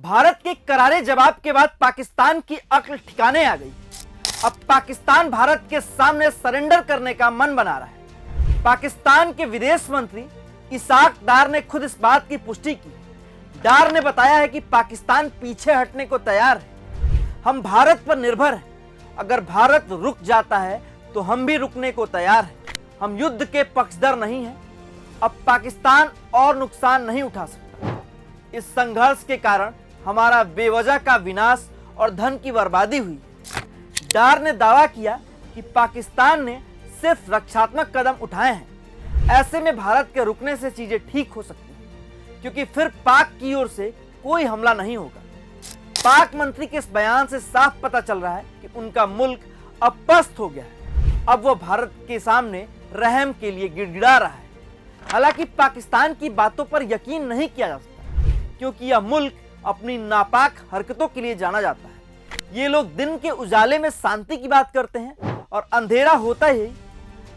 भारत के करारे जवाब के बाद पाकिस्तान की अक्ल ठिकाने आ गई। अब पाकिस्तान भारत के सामने सरेंडर करने का मन बना रहा है। पाकिस्तान के विदेश मंत्री इसाक डार ने खुद इस बात की पुष्टि की। डार ने बताया है कि पाकिस्तान पीछे हटने को तैयार है। हम भारत पर निर्भर हैं। अगर भारत रुक जाता है तो हम भी रुकने को तैयार हैं। हम युद्ध के पक्षधर नहीं हैं। अब पाकिस्तान और नुकसान नहीं उठा सकता। इस संघर्ष के कारण हमारा बेवजह का विनाश और धन की बर्बादी हुई। डार ने दावा किया कि पाकिस्तान ने सिर्फ रक्षात्मक कदम उठाए हैं। ऐसे में भारत के रुकने से चीजें ठीक हो सकती हैं, क्योंकि फिर पाक की ओर से कोई हमला नहीं होगा। पाक मंत्री के इस बयान से साफ पता चल रहा है कि उनका मुल्क अब पस्त हो गया है। अब वो भारत के सामने रहम के लिए गिड़गिड़ा रहा है। हालांकि पाकिस्तान की बातों पर यकीन नहीं किया जा सकता, क्योंकि यह मुल्क अपनी नापाक हरकतों के लिए जाना जाता है। ये लोग दिन के उजाले में शांति की बात करते हैं और अंधेरा होता ही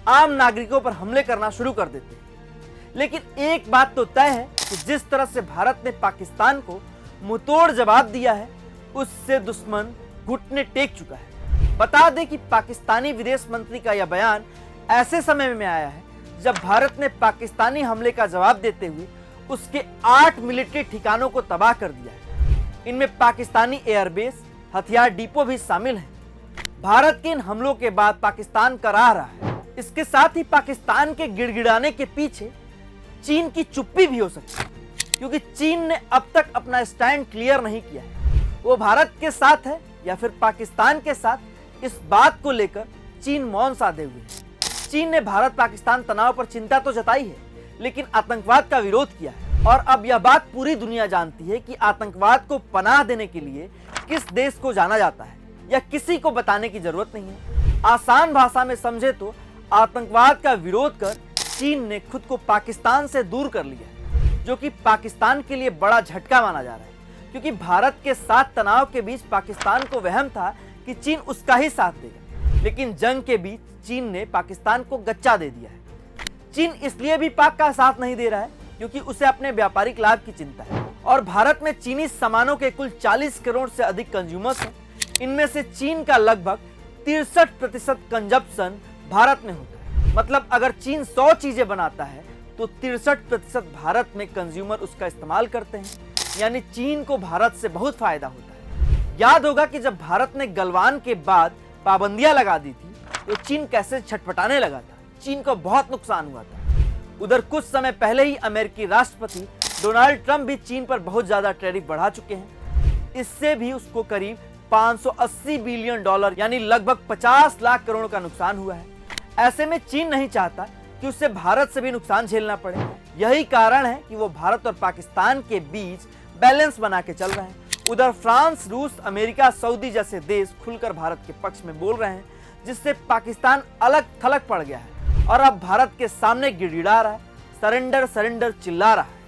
आम नागरिकों पर हमले करना शुरू कर देते हैं। लेकिन एक बात तो तय है कि जिस तरह से भारत ने पाकिस्तान को मुंहतोड़ जवाब दिया है, उससे दुश्मन घुटने टेक चुका है। बता दें कि पाकिस्तानी विदेश मंत्री का यह बयान ऐसे समय में आया है जब भारत ने पाकिस्तानी हमले का जवाब देते हुए उसके 8 मिलिट्री ठिकानों को तबाह कर दिया है। इनमें पाकिस्तानी एयरबेस, हथियार डिपो भी शामिल हैं। भारत के इन हमलों के बाद पाकिस्तान कराह रहा है। इसके साथ ही पाकिस्तान के गिड़गिड़ाने के पीछे चीन की चुप्पी भी हो सकती है, क्योंकि चीन ने अब तक अपना स्टैंड क्लियर नहीं किया है। वो भारत के साथ है या फिर पाकिस्तान के साथ, इस बात को लेकर चीन मौन साधे हुए है। चीन ने भारत पाकिस्तान तनाव पर चिंता तो जताई है, लेकिन आतंकवाद का विरोध किया है। और अब यह बात पूरी दुनिया जानती है कि आतंकवाद को पनाह देने के लिए किस देश को जाना जाता है, यह किसी को बताने की जरूरत नहीं है। आसान भाषा में समझे तो आतंकवाद का विरोध कर चीन ने खुद को पाकिस्तान से दूर कर लिया है, जो कि पाकिस्तान के लिए बड़ा झटका माना जा रहा है। क्योंकि भारत के साथ तनाव के बीच पाकिस्तान को वहम था कि चीन उसका ही साथ देगा, लेकिन जंग के बीच चीन ने पाकिस्तान को गच्चा दे दिया है। चीन इसलिए भी पाक का साथ नहीं दे रहा है क्योंकि उसे अपने व्यापारिक लाभ की चिंता है। और भारत में चीनी सामानों के कुल 40 करोड़ से अधिक कंज्यूमर्स हैं। इनमें से चीन का लगभग 63% कंजप्शन भारत में होता है। मतलब अगर चीन 100 चीजें बनाता है तो 63% भारत में कंज्यूमर उसका इस्तेमाल करते हैं। यानी चीन को भारत से बहुत फायदा होता है। याद होगा कि जब भारत ने गलवान के बाद पाबंदियां लगा दी थी तो चीन कैसे छटपटाने लगा था। चीन को बहुत नुकसान हुआ था। उधर कुछ समय पहले ही अमेरिकी राष्ट्रपति डोनाल्ड ट्रंप भी चीन पर बहुत ज्यादा टैरिफ बढ़ा चुके हैं। इससे भी उसको करीब 580 बिलियन डॉलर यानी लगभग 50 लाख करोड़ का नुकसान हुआ है। ऐसे में चीन नहीं चाहता कि उससे भारत से भी नुकसान झेलना पड़े। यही कारण है कि वो भारत और पाकिस्तान के बीच बैलेंस बना के चल रहे हैं। उधर फ्रांस, रूस, अमेरिका, सऊदी जैसे देश खुलकर भारत के पक्ष में बोल रहे हैं, जिससे पाकिस्तान अलग थलग पड़ गया है और अब भारत के सामने गिड़गिड़ा रहा है, सरेंडर सरेंडर चिल्ला रहा है।